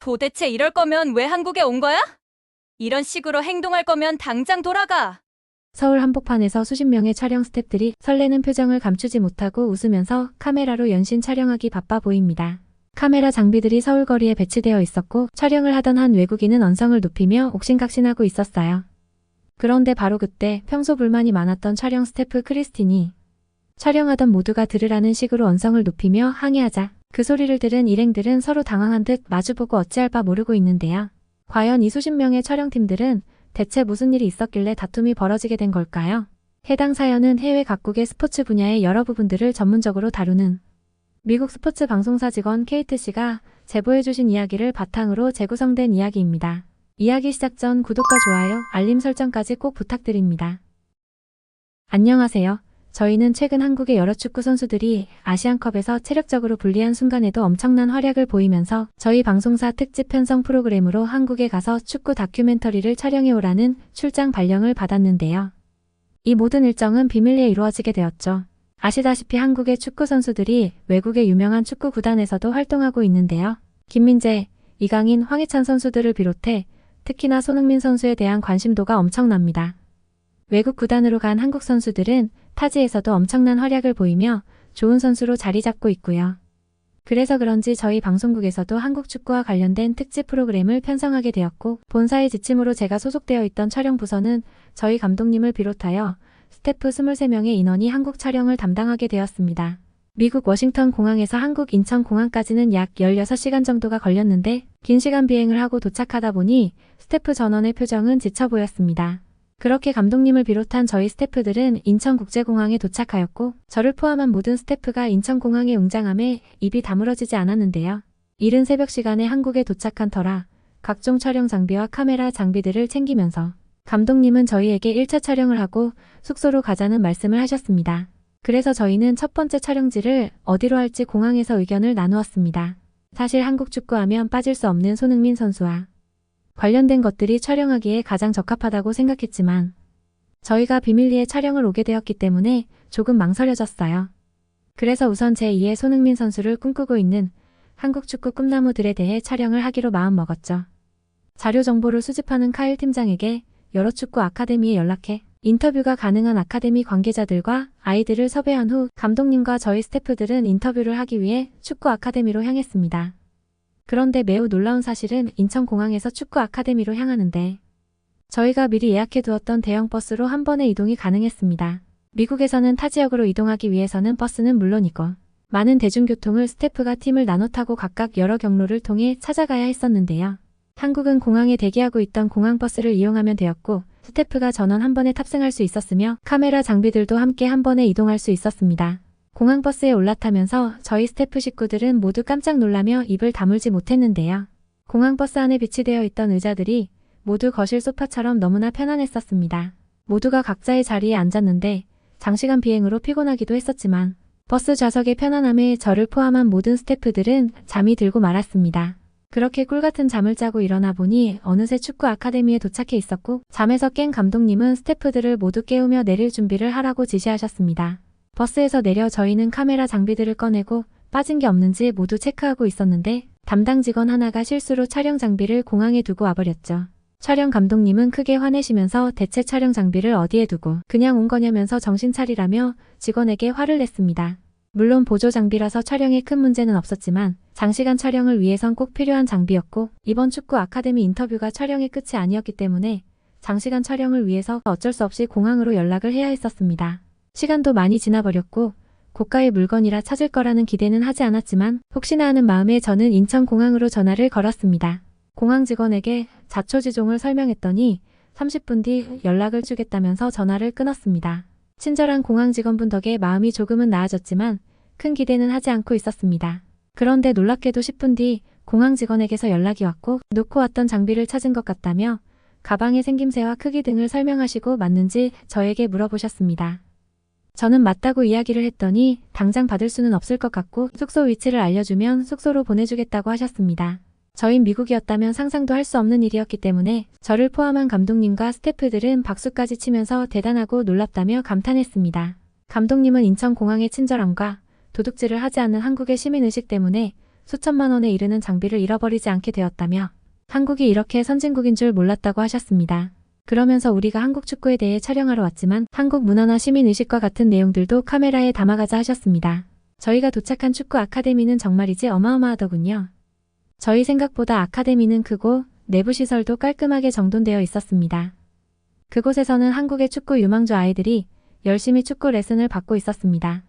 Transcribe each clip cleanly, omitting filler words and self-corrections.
도대체 이럴 거면 왜 한국에 온 거야? 이런 식으로 행동할 거면 당장 돌아가. 서울 한복판에서 수십 명의 촬영 스태프들이 설레는 표정을 감추지 못하고 웃으면서 카메라로 연신 촬영하기 바빠 보입니다. 카메라 장비들이 서울 거리에 배치되어 있었고 촬영을 하던 한 외국인은 언성을 높이며 옥신각신하고 있었어요. 그런데 바로 그때 평소 불만이 많았던 촬영 스태프 크리스틴이 촬영하던 모두가 들으라는 식으로 언성을 높이며 항의하자 그 소리를 들은 일행들은 서로 당황한 듯 마주보고 어찌할 바 모르고 있는데요. 과연 이 수십 명의 촬영팀들은 대체 무슨 일이 있었길래 다툼이 벌어지게 된 걸까요? 해당 사연은 해외 각국의 스포츠 분야의 여러 부분들을 전문적으로 다루는 미국 스포츠 방송사 직원 케이트 씨가 제보해주신 이야기를 바탕으로 재구성된 이야기입니다. 이야기 시작 전 구독과 좋아요, 알림 설정까지 꼭 부탁드립니다. 안녕하세요. 저희는 최근 한국의 여러 축구 선수들이 아시안컵에서 체력적으로 불리한 순간에도 엄청난 활약을 보이면서 저희 방송사 특집 편성 프로그램으로 한국에 가서 축구 다큐멘터리를 촬영해오라는 출장 발령을 받았는데요. 이 모든 일정은 비밀리에 이루어지게 되었죠. 아시다시피 한국의 축구 선수들이 외국의 유명한 축구 구단에서도 활동하고 있는데요. 김민재, 이강인, 황희찬 선수들을 비롯해 특히나 손흥민 선수에 대한 관심도가 엄청납니다. 외국 구단으로 간 한국 선수들은 타지에서도 엄청난 활약을 보이며 좋은 선수로 자리 잡고 있고요. 그래서 그런지 저희 방송국에서도 한국 축구와 관련된 특집 프로그램을 편성하게 되었고 본사의 지침으로 제가 소속되어 있던 촬영 부서는 저희 감독님을 비롯하여 스태프 23명의 인원이 한국 촬영을 담당하게 되었습니다. 미국 워싱턴 공항에서 한국 인천 공항까지는 약 16시간 정도가 걸렸는데 긴 시간 비행을 하고 도착하다 보니 스태프 전원의 표정은 지쳐 보였습니다. 그렇게 감독님을 비롯한 저희 스태프들은 인천국제공항에 도착하였고 저를 포함한 모든 스태프가 인천공항에 응장함에 입이 다물어지지 않았는데요. 이른 새벽 시간에 한국에 도착한 터라 각종 촬영 장비와 카메라 장비들을 챙기면서 감독님은 저희에게 1차 촬영을 하고 숙소로 가자는 말씀을 하셨습니다. 그래서 저희는 첫 번째 촬영지를 어디로 할지 공항에서 의견을 나누었습니다. 사실 한국 축구하면 빠질 수 없는 손흥민 선수와 관련된 것들이 촬영하기에 가장 적합하다고 생각했지만 저희가 비밀리에 촬영을 오게 되었기 때문에 조금 망설여졌어요. 그래서 우선 제2의 손흥민 선수를 꿈꾸고 있는 한국 축구 꿈나무들에 대해 촬영을 하기로 마음먹었죠. 자료 정보를 수집하는 카일 팀장에게 여러 축구 아카데미에 연락해 인터뷰가 가능한 아카데미 관계자들과 아이들을 섭외한 후 감독님과 저희 스태프들은 인터뷰를 하기 위해 축구 아카데미로 향했습니다. 그런데 매우 놀라운 사실은 인천공항에서 축구 아카데미로 향하는데 저희가 미리 예약해 두었던 대형 버스로 한 번에 이동이 가능했습니다. 미국에서는 타 지역으로 이동하기 위해서는 버스는 물론이고 많은 대중교통을 스태프가 팀을 나눠 타고 각각 여러 경로를 통해 찾아가야 했었는데요. 한국은 공항에 대기하고 있던 공항버스를 이용하면 되었고 스태프가 전원 한 번에 탑승할 수 있었으며 카메라 장비들도 함께 한 번에 이동할 수 있었습니다. 공항버스에 올라타면서 저희 스태프 식구들은 모두 깜짝 놀라며 입을 다물지 못했는데요. 공항버스 안에 비치되어 있던 의자들이 모두 거실 소파처럼 너무나 편안했었습니다. 모두가 각자의 자리에 앉았는데 장시간 비행으로 피곤하기도 했었지만 버스 좌석의 편안함에 저를 포함한 모든 스태프들은 잠이 들고 말았습니다. 그렇게 꿀같은 잠을 자고 일어나 보니 어느새 축구 아카데미에 도착해 있었고 잠에서 깬 감독님은 스태프들을 모두 깨우며 내릴 준비를 하라고 지시하셨습니다. 버스에서 내려 저희는 카메라 장비들을 꺼내고 빠진 게 없는지 모두 체크하고 있었는데 담당 직원 하나가 실수로 촬영 장비를 공항에 두고 와버렸죠. 촬영 감독님은 크게 화내시면서 대체 촬영 장비를 어디에 두고 그냥 온 거냐면서 정신 차리라며 직원에게 화를 냈습니다. 물론 보조 장비라서 촬영에 큰 문제는 없었지만 장시간 촬영을 위해선 꼭 필요한 장비였고 이번 축구 아카데미 인터뷰가 촬영의 끝이 아니었기 때문에 장시간 촬영을 위해서 어쩔 수 없이 공항으로 연락을 해야 했었습니다. 시간도 많이 지나버렸고 고가의 물건이라 찾을 거라는 기대는 하지 않았지만 혹시나 하는 마음에 저는 인천공항으로 전화를 걸었습니다. 공항 직원에게 자초지종을 설명했더니 30분 뒤 연락을 주겠다면서 전화를 끊었습니다. 친절한 공항 직원분 덕에 마음이 조금은 나아졌지만 큰 기대는 하지 않고 있었습니다. 그런데 놀랍게도 10분 뒤 공항 직원에게서 연락이 왔고 놓고 왔던 장비를 찾은 것 같다며 가방의 생김새와 크기 등을 설명하시고 맞는지 저에게 물어보셨습니다. 저는 맞다고 이야기를 했더니 당장 받을 수는 없을 것 같고 숙소 위치를 알려주면 숙소로 보내주겠다고 하셨습니다. 저희 미국이었다면 상상도 할 수 없는 일이었기 때문에 저를 포함한 감독님과 스태프들은 박수까지 치면서 대단하고 놀랍다며 감탄했습니다. 감독님은 인천공항의 친절함과 도둑질을 하지 않는 한국의 시민의식 때문에 수천만 원에 이르는 장비를 잃어버리지 않게 되었다며 한국이 이렇게 선진국인 줄 몰랐다고 하셨습니다. 그러면서 우리가 한국 축구에 대해 촬영하러 왔지만 한국 문화나 시민의식과 같은 내용들도 카메라에 담아가자 하셨습니다. 저희가 도착한 축구 아카데미는 정말이지 어마어마하더군요. 저희 생각보다 아카데미는 크고 내부 시설도 깔끔하게 정돈되어 있었습니다. 그곳에서는 한국의 축구 유망주 아이들이 열심히 축구 레슨을 받고 있었습니다.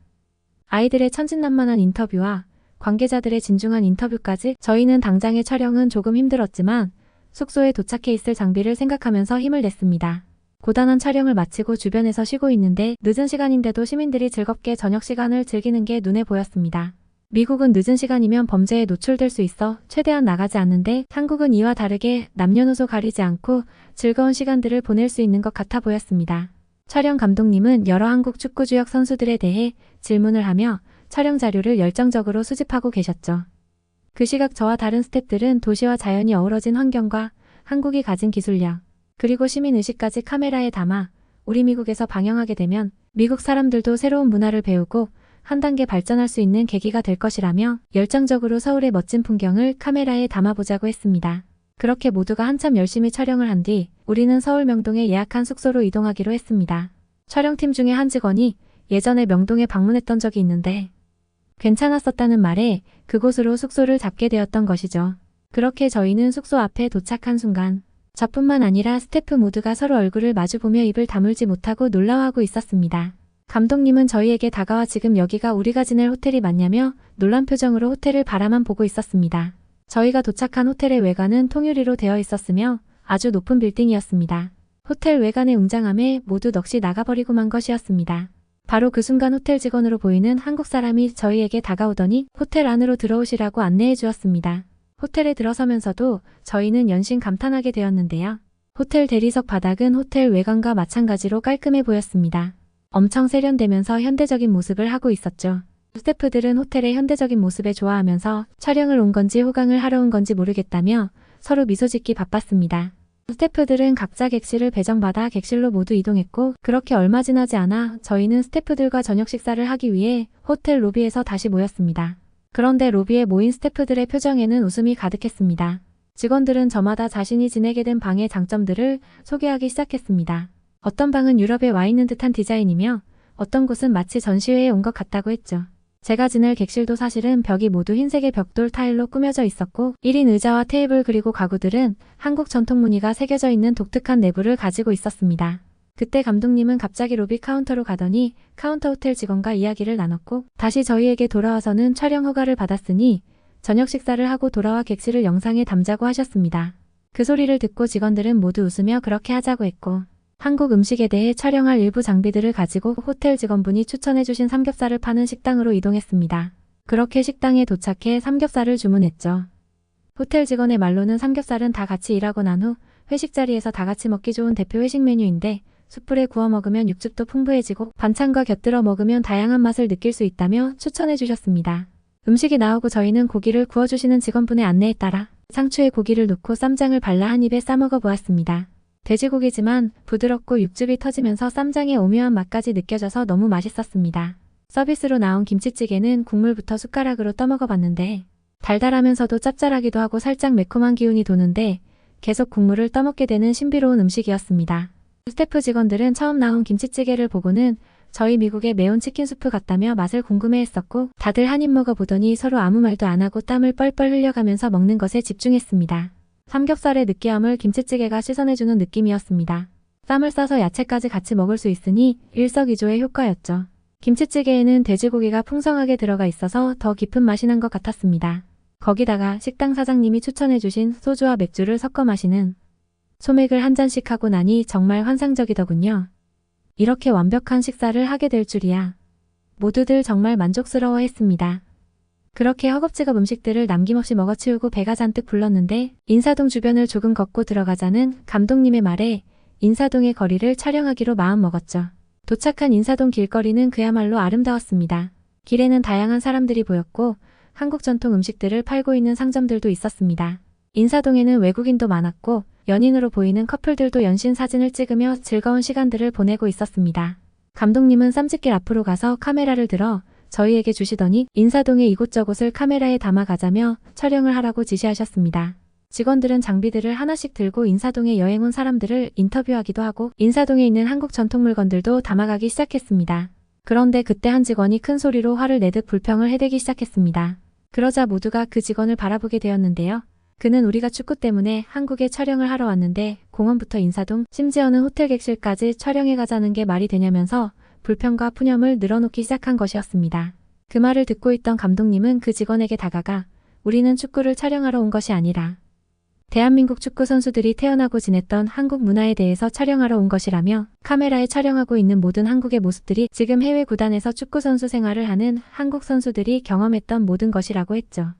아이들의 천진난만한 인터뷰와 관계자들의 진중한 인터뷰까지 저희는 당장의 촬영은 조금 힘들었지만 숙소에 도착해 있을 장비를 생각하면서 힘을 냈습니다. 고단한 촬영을 마치고 주변에서 쉬고 있는데 늦은 시간인데도 시민들이 즐겁게 저녁 시간을 즐기는 게 눈에 보였습니다. 미국은 늦은 시간이면 범죄에 노출될 수 있어 최대한 나가지 않는데 한국은 이와 다르게 남녀노소 가리지 않고 즐거운 시간들을 보낼 수 있는 것 같아 보였습니다. 촬영 감독님은 여러 한국 축구 주역 선수들에 대해 질문을 하며 촬영 자료를 열정적으로 수집하고 계셨죠. 그 시각 저와 다른 스태프들은 도시와 자연이 어우러진 환경과 한국이 가진 기술력, 그리고 시민의식까지 카메라에 담아 우리 미국에서 방영하게 되면 미국 사람들도 새로운 문화를 배우고 한 단계 발전할 수 있는 계기가 될 것이라며 열정적으로 서울의 멋진 풍경을 카메라에 담아보자고 했습니다. 그렇게 모두가 한참 열심히 촬영을 한 뒤 우리는 서울 명동에 예약한 숙소로 이동하기로 했습니다. 촬영팀 중에 한 직원이 예전에 명동에 방문했던 적이 있는데 괜찮았었다는 말에 그곳으로 숙소를 잡게 되었던 것이죠. 그렇게 저희는 숙소 앞에 도착한 순간 저뿐만 아니라 스태프 모두가 서로 얼굴을 마주보며 입을 다물지 못하고 놀라워하고 있었습니다. 감독님은 저희에게 다가와 지금 여기가 우리가 지낼 호텔이 맞냐며 놀란 표정으로 호텔을 바라만 보고 있었습니다. 저희가 도착한 호텔의 외관은 통유리로 되어 있었으며 아주 높은 빌딩이었습니다. 호텔 외관의 웅장함에 모두 넋이 나가버리고 만 것이었습니다. 바로 그 순간 호텔 직원으로 보이는 한국 사람이 저희에게 다가오더니 호텔 안으로 들어오시라고 안내해 주었습니다. 호텔에 들어서면서도 저희는 연신 감탄하게 되었는데요. 호텔 대리석 바닥은 호텔 외관과 마찬가지로 깔끔해 보였습니다. 엄청 세련되면서 현대적인 모습을 하고 있었죠. 스태프들은 호텔의 현대적인 모습에 좋아하면서 촬영을 온 건지 호강을 하러 온 건지 모르겠다며 서로 미소 짓기 바빴습니다. 스태프들은 각자 객실을 배정받아 객실로 모두 이동했고 그렇게 얼마 지나지 않아 저희는 스태프들과 저녁 식사를 하기 위해 호텔 로비에서 다시 모였습니다. 그런데 로비에 모인 스태프들의 표정에는 웃음이 가득했습니다. 직원들은 저마다 자신이 지내게 된 방의 장점들을 소개하기 시작했습니다. 어떤 방은 유럽에 와 있는 듯한 디자인이며 어떤 곳은 마치 전시회에 온 것 같다고 했죠. 제가 지낼 객실도 사실은 벽이 모두 흰색의 벽돌 타일로 꾸며져 있었고 1인 의자와 테이블 그리고 가구들은 한국 전통 무늬가 새겨져 있는 독특한 내부를 가지고 있었습니다. 그때 감독님은 갑자기 로비 카운터로 가더니 카운터 호텔 직원과 이야기를 나눴고 다시 저희에게 돌아와서는 촬영 허가를 받았으니 저녁 식사를 하고 돌아와 객실을 영상에 담자고 하셨습니다. 그 소리를 듣고 직원들은 모두 웃으며 그렇게 하자고 했고 한국 음식에 대해 촬영할 일부 장비들을 가지고 호텔 직원분이 추천해주신 삼겹살을 파는 식당으로 이동했습니다. 그렇게 식당에 도착해 삼겹살을 주문했죠. 호텔 직원의 말로는 삼겹살은 다 같이 일하고 난 후 회식 자리에서 다 같이 먹기 좋은 대표 회식 메뉴인데 숯불에 구워 먹으면 육즙도 풍부해지고 반찬과 곁들여 먹으면 다양한 맛을 느낄 수 있다며 추천해 주셨습니다. 음식이 나오고 저희는 고기를 구워주시는 직원분의 안내에 따라 상추에 고기를 넣고 쌈장을 발라 한 입에 싸먹어 보았습니다. 돼지고기지만 부드럽고 육즙이 터지면서 쌈장의 오묘한 맛까지 느껴져서 너무 맛있었습니다. 서비스로 나온 김치찌개는 국물부터 숟가락으로 떠먹어 봤는데 달달하면서도 짭짤하기도 하고 살짝 매콤한 기운이 도는데 계속 국물을 떠먹게 되는 신비로운 음식이었습니다. 스태프 직원들은 처음 나온 김치찌개를 보고는 저희 미국의 매운 치킨 수프 같다며 맛을 궁금해했었고 다들 한 입 먹어보더니 서로 아무 말도 안 하고 땀을 뻘뻘 흘려가면서 먹는 것에 집중했습니다. 삼겹살의 느끼함을 김치찌개가 씻어내주는 느낌이었습니다. 쌈을 싸서 야채까지 같이 먹을 수 있으니 일석이조의 효과였죠. 김치찌개에는 돼지고기가 풍성하게 들어가 있어서 더 깊은 맛이 난 것 같았습니다. 거기다가 식당 사장님이 추천해주신 소주와 맥주를 섞어 마시는 소맥을 한 잔씩 하고 나니 정말 환상적이더군요. 이렇게 완벽한 식사를 하게 될 줄이야. 모두들 정말 만족스러워했습니다. 그렇게 허겁지겁 음식들을 남김없이 먹어치우고 배가 잔뜩 불렀는데 인사동 주변을 조금 걷고 들어가자는 감독님의 말에 인사동의 거리를 촬영하기로 마음먹었죠. 도착한 인사동 길거리는 그야말로 아름다웠습니다. 길에는 다양한 사람들이 보였고 한국 전통 음식들을 팔고 있는 상점들도 있었습니다. 인사동에는 외국인도 많았고 연인으로 보이는 커플들도 연신 사진을 찍으며 즐거운 시간들을 보내고 있었습니다. 감독님은 쌈짓길 앞으로 가서 카메라를 들어 저희에게 주시더니 인사동의 이곳저곳을 카메라에 담아가자며 촬영을 하라고 지시하셨습니다. 직원들은 장비들을 하나씩 들고 인사동에 여행 온 사람들을 인터뷰하기도 하고 인사동에 있는 한국 전통 물건들도 담아가기 시작했습니다. 그런데 그때 한 직원이 큰 소리로 화를 내듯 불평을 해대기 시작했습니다. 그러자 모두가 그 직원을 바라보게 되었는데요. 그는 우리가 축구 때문에 한국에 촬영을 하러 왔는데 공원부터 인사동, 심지어는 호텔 객실까지 촬영해 가자는 게 말이 되냐면서 불평과 푸념을 늘어놓기 시작한 것이었습니다. 그 말을 듣고 있던 감독님은 그 직원에게 다가가 우리는 축구를 촬영하러 온 것이 아니라 대한민국 축구 선수들이 태어나고 지냈던 한국 문화에 대해서 촬영하러 온 것이라며 카메라에 촬영하고 있는 모든 한국의 모습들이 지금 해외 구단에서 축구 선수 생활을 하는 한국 선수들이 경험했던 모든 것이라고 했죠.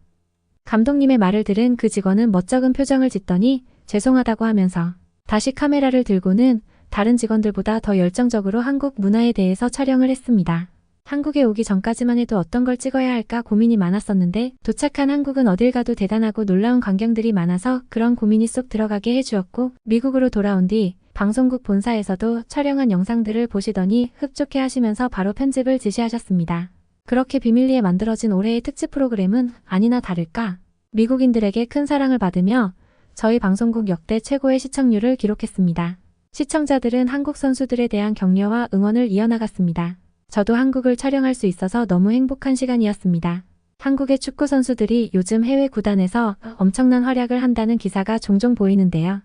감독님의 말을 들은 그 직원은 멋쩍은 표정을 짓더니 죄송하다고 하면서 다시 카메라를 들고는 다른 직원들보다 더 열정적으로 한국 문화에 대해서 촬영을 했습니다. 한국에 오기 전까지만 해도 어떤 걸 찍어야 할까 고민이 많았었는데 도착한 한국은 어딜 가도 대단하고 놀라운 광경들이 많아서 그런 고민이 쏙 들어가게 해주었고 미국으로 돌아온 뒤 방송국 본사에서도 촬영한 영상들을 보시더니 흡족해 하시면서 바로 편집을 지시하셨습니다. 그렇게 비밀리에 만들어진 올해의 특집 프로그램은 아니나 다를까 미국인들에게 큰 사랑을 받으며 저희 방송국 역대 최고의 시청률을 기록했습니다. 시청자들은 한국 선수들에 대한 격려와 응원을 이어나갔습니다. 저도 한국을 촬영할 수 있어서 너무 행복한 시간이었습니다. 한국의 축구 선수들이 요즘 해외 구단에서 엄청난 활약을 한다는 기사가 종종 보이는데요.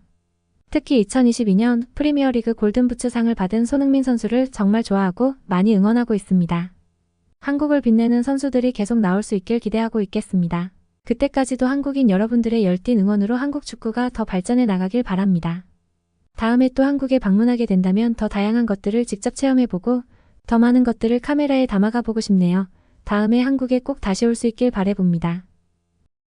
특히 2022년 프리미어리그 골든부츠상을 받은 손흥민 선수를 정말 좋아하고 많이 응원하고 있습니다. 한국을 빛내는 선수들이 계속 나올 수 있길 기대하고 있겠습니다. 그때까지도 한국인 여러분들의 열띤 응원으로 한국 축구가 더 발전해 나가길 바랍니다. 다음에 또 한국에 방문하게 된다면 더 다양한 것들을 직접 체험해보고 더 많은 것들을 카메라에 담아가 보고 싶네요. 다음에 한국에 꼭 다시 올 수 있길 바라봅니다.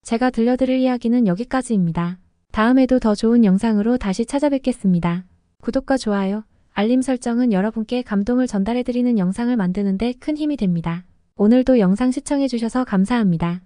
제가 들려드릴 이야기는 여기까지입니다. 다음에도 더 좋은 영상으로 다시 찾아뵙겠습니다. 구독과 좋아요, 알림 설정은 여러분께 감동을 전달해드리는 영상을 만드는데 큰 힘이 됩니다. 오늘도 영상 시청해주셔서 감사합니다.